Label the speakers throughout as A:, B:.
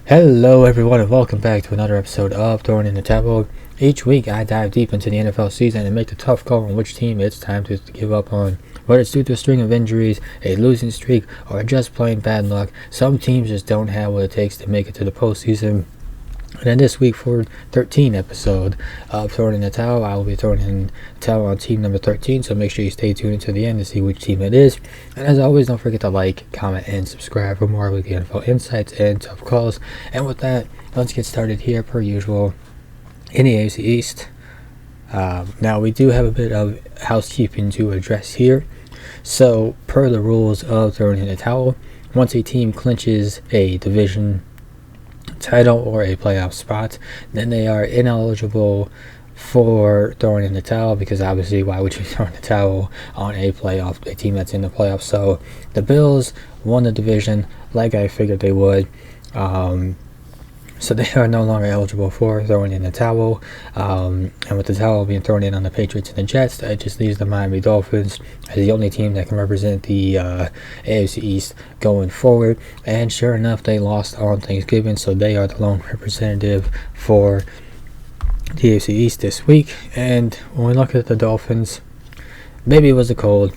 A: Hello everyone and welcome back to another episode of Throwing in the Table. Each week I dive deep into the NFL season and make the tough call on which team it's time to give up on. Whether it's due to a string of injuries, a losing streak, or just plain bad luck, some teams just don't have what it takes to make it to the postseason. And then this week for 13 episode of Throwing in the Towel, I will be throwing in the towel on team number 13, so make sure you stay tuned until the end to see which team it is. And as always, don't forget to like, comment, and subscribe for more with the NFL insights and tough calls. And with that, let's get started here per usual in the AFC East. Now we do have a bit of housekeeping to address here. So per the rules of Throwing in the Towel, once a team clinches a division title or a playoff spot, then they are ineligible for throwing in the towel, because obviously why would you throw in the towel on a team that's in the playoffs? So the Bills won the division like I figured they would, so they are no longer eligible for throwing in the towel, and with the towel being thrown in on the Patriots and the Jets, that just leaves the Miami Dolphins as the only team that can represent the AFC East going forward. And sure enough, they lost on Thanksgiving, so they are the lone representative for the AFC East this week. And when we look at the Dolphins, maybe it was the cold,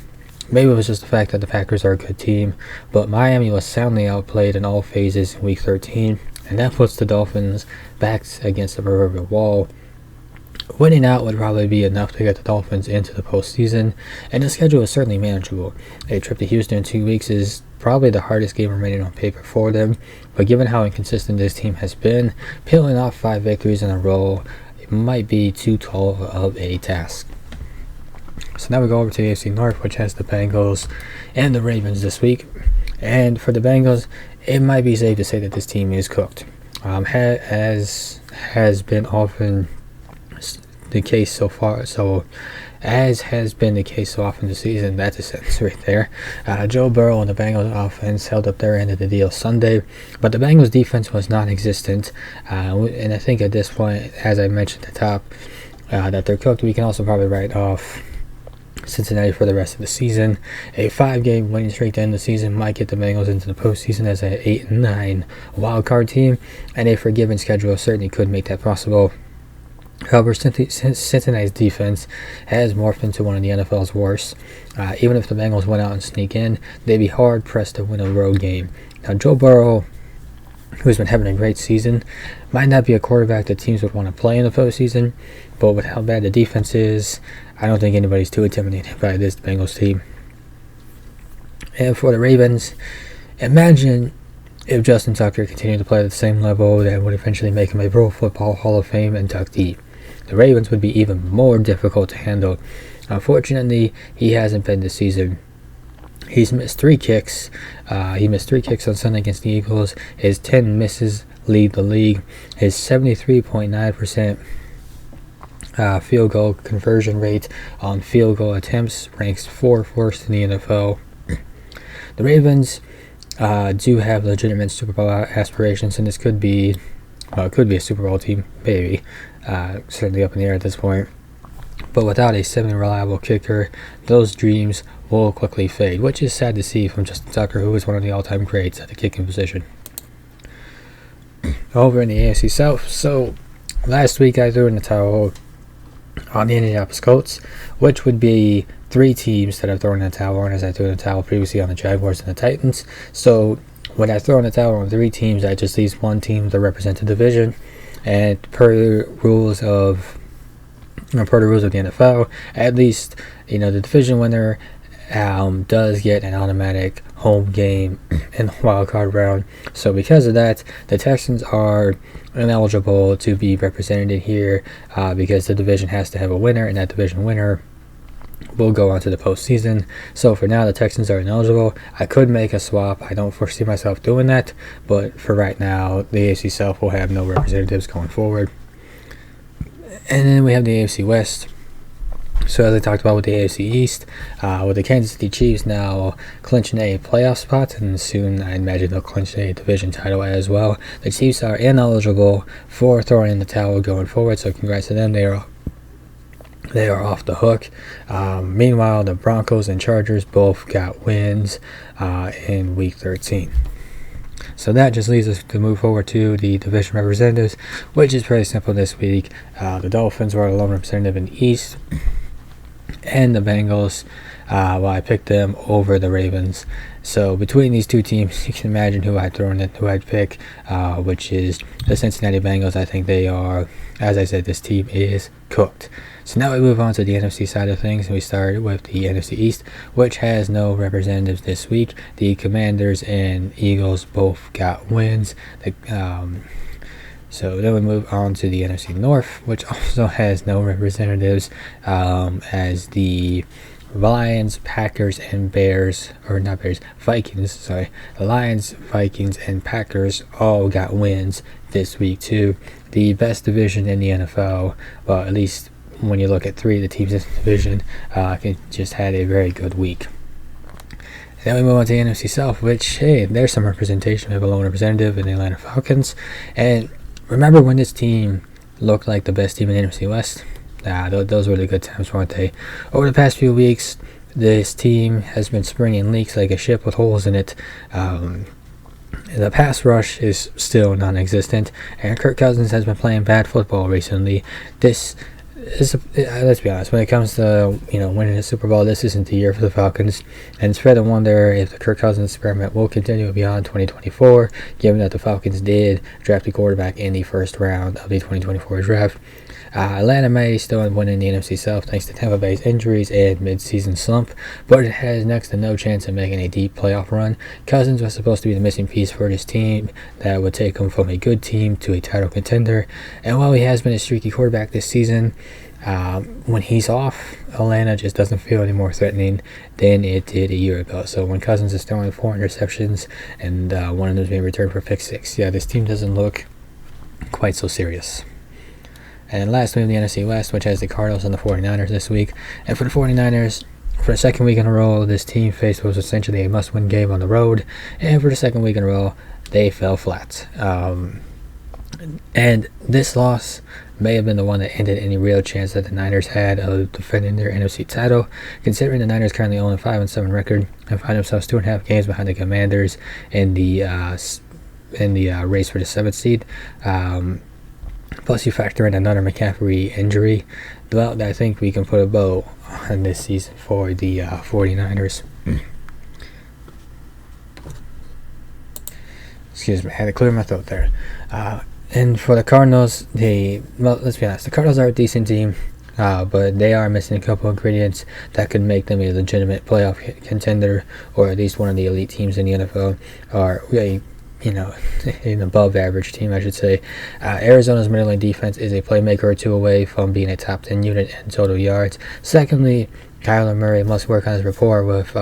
A: maybe it was just the fact that the Packers are a good team, but Miami was soundly outplayed in all phases in Week 13. And that puts the Dolphins' backs against the proverbial wall. Winning out would probably be enough to get the Dolphins into the postseason, and the schedule is certainly manageable. A trip to Houston in 2 weeks is probably the hardest game remaining on paper for them, but given how inconsistent this team has been, peeling off 5 victories in a row, it might be too tall of a task. So now we go over to the AFC North, which has the Bengals and the Ravens this week. And for the Bengals, it might be safe to say that this team is cooked. As has been often the case so far, as has been the case so often this season, that's a sentence right there. Joe Burrow and the Bengals offense held up their end of the deal Sunday, but the Bengals defense was non-existent. And I think at this point, as I mentioned at the top, that they're cooked. We can also probably write off Cincinnati for the rest of the season. A 5-game winning streak to end the season might get the Bengals into the postseason as an 8-9 wildcard team, and a forgiving schedule certainly could make that possible. However, Cincinnati's defense has morphed into one of the NFL's worst. Even if the Bengals went out and sneak in, they'd be hard-pressed to win a road game. Now, Joe Burrow, who's been having a great season, might not be a quarterback that teams would want to play in the postseason, but with how bad the defense is, I don't think anybody's too intimidated by this Bengals team. And for the Ravens, imagine if Justin Tucker continued to play at the same level that would eventually make him a Pro Football Hall of Fame inductee. The Ravens would be even more difficult to handle. Unfortunately, he hasn't been this season. He's missed 3 kicks. He missed 3 kicks on Sunday against the Eagles. His 10 misses lead the league. His 73.9% field goal conversion rate on field goal attempts ranks 4th worst in the NFL. The Ravens do have legitimate Super Bowl aspirations, and this could be a Super Bowl team, maybe. Certainly up in the air at this point. But without a semi-reliable kicker, those dreams will quickly fade, which is sad to see from Justin Tucker, who is one of the all-time greats at the kicking position. Over in the AFC South, so last week I threw in the towel on the Indianapolis Colts, which would be 3 teams that I've thrown in the towel on, as I threw in the towel previously on the Jaguars and the Titans. So when I throw in the towel on 3 teams, that just leaves 1 team to represent the division. And per the rules of the NFL, at least the division winner does get an automatic home game in the wild card round. So because of that, the Texans are ineligible to be represented here, because the division has to have a winner, and that division winner will go on to the postseason. So for now, the Texans are ineligible. I could make a swap. I don't foresee myself doing that, but for right now, the AFC South will have no representatives going forward. And then we have the AFC West. So as I talked about with the AFC East, with the Kansas City Chiefs now clinching a playoff spot, and soon I imagine they'll clinch a division title as well. The Chiefs are ineligible for throwing in the towel going forward, so congrats to them. They are off the hook. Meanwhile, the Broncos and Chargers both got wins in Week 13. So that just leaves us to move forward to the Division Representatives, which is pretty simple this week. The Dolphins were the lone representative in the East, and the Bengals, I picked them over the Ravens. So between these two teams, you can imagine who I'd throw in, who I'd pick, which is the Cincinnati Bengals. I think they are, as I said, this team is cooked. So now we move on to the NFC side of things, and we start with the NFC East, which has no representatives this week. The Commanders and Eagles both got wins. So then we move on to the NFC North, which also has no representatives, as the Lions, Packers, and Vikings. Sorry, the Lions, Vikings, and Packers all got wins this week too. The best division in the NFL, well, at least when you look at three of the teams in the division, just had a very good week. Then we move on to the NFC South, which, hey, there's some representation. We have a lone representative in the Atlanta Falcons. And remember when this team looked like the best team in the NFC West? Those were the good times, weren't they? Over the past few weeks, this team has been springing leaks like a ship with holes in it. The pass rush is still non-existent, and Kirk Cousins has been playing bad football recently. This is, let's be honest, when it comes to winning a Super Bowl, this isn't the year for the Falcons, and it's fair to wonder if the Kirk Cousins experiment will continue beyond 2024, given that the Falcons did draft a quarterback in the first round of the 2024 draft. Atlanta may still win in the NFC South thanks to Tampa Bay's injuries and mid-season slump, but it has next to no chance of making a deep playoff run. Cousins was supposed to be the missing piece for this team that would take him from a good team to a title contender, and while he has been a streaky quarterback this season, when he's off, Atlanta just doesn't feel any more threatening than it did a year ago. So when Cousins is throwing 4 interceptions and one of them is being returned for pick 6, this team doesn't look quite so serious. And lastly, the NFC West, which has the Cardinals and the 49ers this week. And for the 49ers, for the second week in a row, this team faced what was essentially a must-win game on the road. And for the second week in a row, they fell flat. And this loss may have been the one that ended any real chance that the Niners had of defending their NFC title, considering the Niners currently own a 5-7 record and find themselves 2.5 games behind the Commanders in the race for the 7th seed. Plus, you factor in another McCaffrey injury. Well, I think we can put a bow on this season for the 49ers. Excuse me, I had to clear my throat there. And for the Cardinals, let's be honest, the Cardinals are a decent team, but they are missing a couple ingredients that could make them a legitimate playoff contender, or at least one of the elite teams in the NFL, or really, an above average team, I should say. Arizona's middling defense is a playmaker or two away from being a top 10 unit in total yards. Secondly, Kyler Murray must work on his rapport with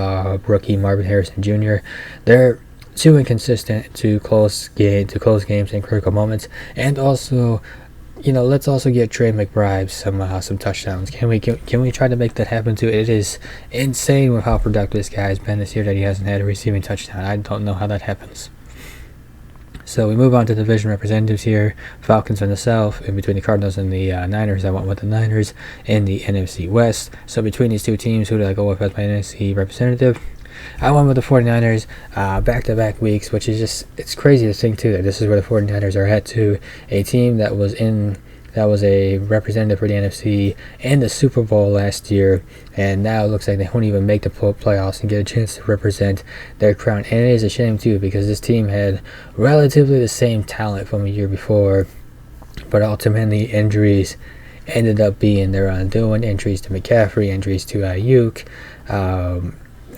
A: rookie Marvin Harrison Jr. They're too inconsistent to close games in critical moments. And also, let's also get Trey McBride some touchdowns. Can we try to make that happen too? It is insane with how productive this guy has been this year that he hasn't had a receiving touchdown. I don't know how that happens. So we move on to the division representatives here. Falcons in the South, in between the Cardinals and the Niners. I went with the Niners in the NFC West. So between these two teams, who did I go with as my NFC representative? I went with the 49ers back-to-back weeks, which is just, it's crazy to think too that this is where the 49ers are at too. A team that was a representative for the NFC in the Super Bowl last year, and now it looks like they won't even make the playoffs and get a chance to represent their crown. And it is a shame too, because this team had relatively the same talent from a year before, but ultimately injuries ended up being their undoing. Injuries to McCaffrey, injuries to Ayuk,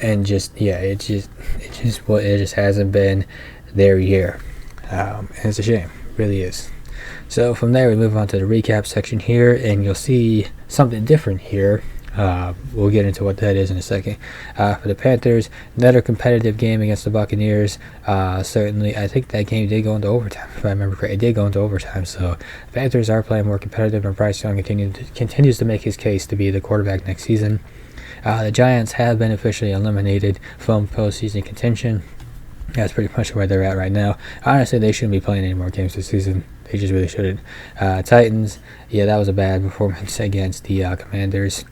A: and it just hasn't been their year, and it's a shame, it really is. So from there we move on to the recap section here, and you'll see something different here. We'll get into what that is in a second. For the Panthers, another competitive game against the Buccaneers. Certainly, I think that game did go into overtime, if I remember correctly. It did go into overtime, so the Panthers are playing more competitive, and Bryce Young continues to make his case to be the quarterback next season. The Giants have been officially eliminated from postseason contention. That's pretty much where they're at right now. Honestly, they shouldn't be playing any more games this season. They just really shouldn't. Titans, that was a bad performance against the Commanders.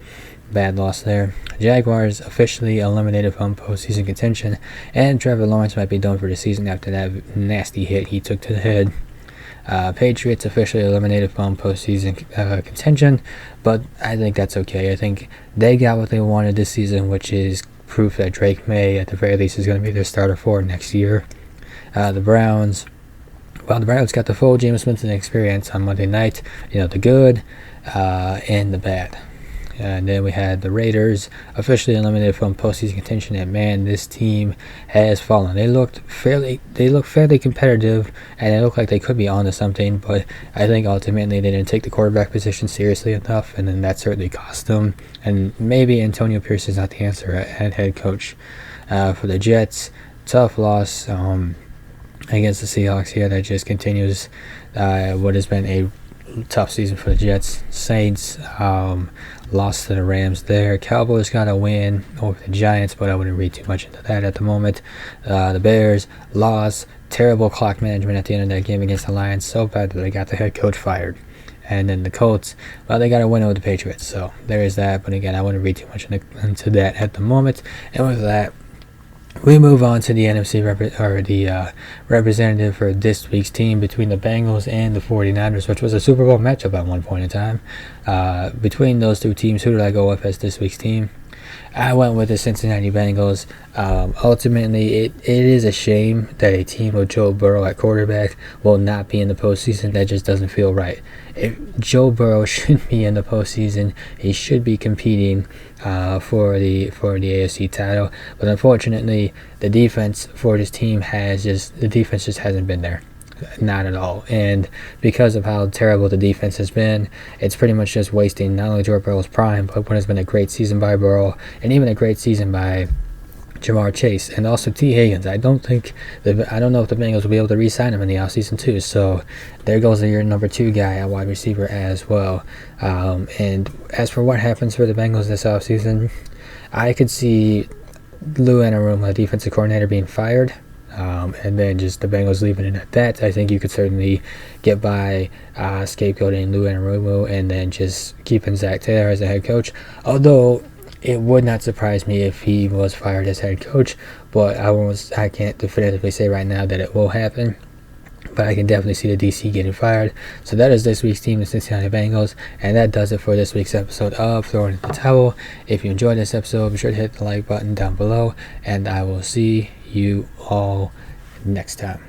A: Bad loss there. Jaguars officially eliminated from postseason contention, and Trevor Lawrence might be done for the season after that nasty hit he took to the head. Patriots officially eliminated from postseason contention, but I think that's okay. I think they got what they wanted this season, which is proof that Drake May, at the very least, is going to be their starter for next year. The Browns got the full Jameis Winston experience on Monday night. The good and the bad. And then we had the Raiders officially eliminated from postseason contention. And man, this team has fallen. They look fairly competitive, and they look like they could be onto something. But I think ultimately they didn't take the quarterback position seriously enough, and then that certainly cost them. And maybe Antonio Pierce is not the answer at head coach. For the Jets, tough loss against the Seahawks here. That just continues what has been a tough season for the Jets. Saints lost to the Rams there. Cowboys got a win over the Giants, but I wouldn't read too much into that at the moment. The Bears lost. Terrible clock management at the end of that game against the Lions, so bad that they got the head coach fired. And then the Colts, they got a win over the Patriots, so there is that. But again, I wouldn't read too much into that at the moment. And with that, we move on to the NFC representative for this week's team between the Bengals and the 49ers, which was a Super Bowl matchup at one point in time. Between those two teams, who did I go with as this week's team? I went with the Cincinnati Bengals. Ultimately, it is a shame that a team with Joe Burrow at quarterback will not be in the postseason. That just doesn't feel right. If Joe Burrow should be in the postseason, he should be competing for the AFC title. But unfortunately, the defense for this team just hasn't been there. Not at all. And because of how terrible the defense has been, it's pretty much just wasting not only Joe Burrow's prime, but what has been a great season by Burrow, and even a great season by Jamar Chase, and also T. Higgins. I don't know if the Bengals will be able to re-sign him in the offseason too. So there goes your number 2 guy at wide receiver as well. And as for what happens for the Bengals this offseason, I could see Lou Anarumo, the defensive coordinator, being fired. And then just the Bengals leaving it at that. I think you could certainly get by scapegoating Lou Anarumo and then just keeping Zach Taylor as the head coach. Although it would not surprise me if he was fired as head coach, but I can't definitively say right now that it will happen. But I can definitely see the DC getting fired. So that is this week's team, the Cincinnati Bengals. And that does it for this week's episode of Throwing in the Towel. If you enjoyed this episode, be sure to hit the like button down below. And I will see you all next time.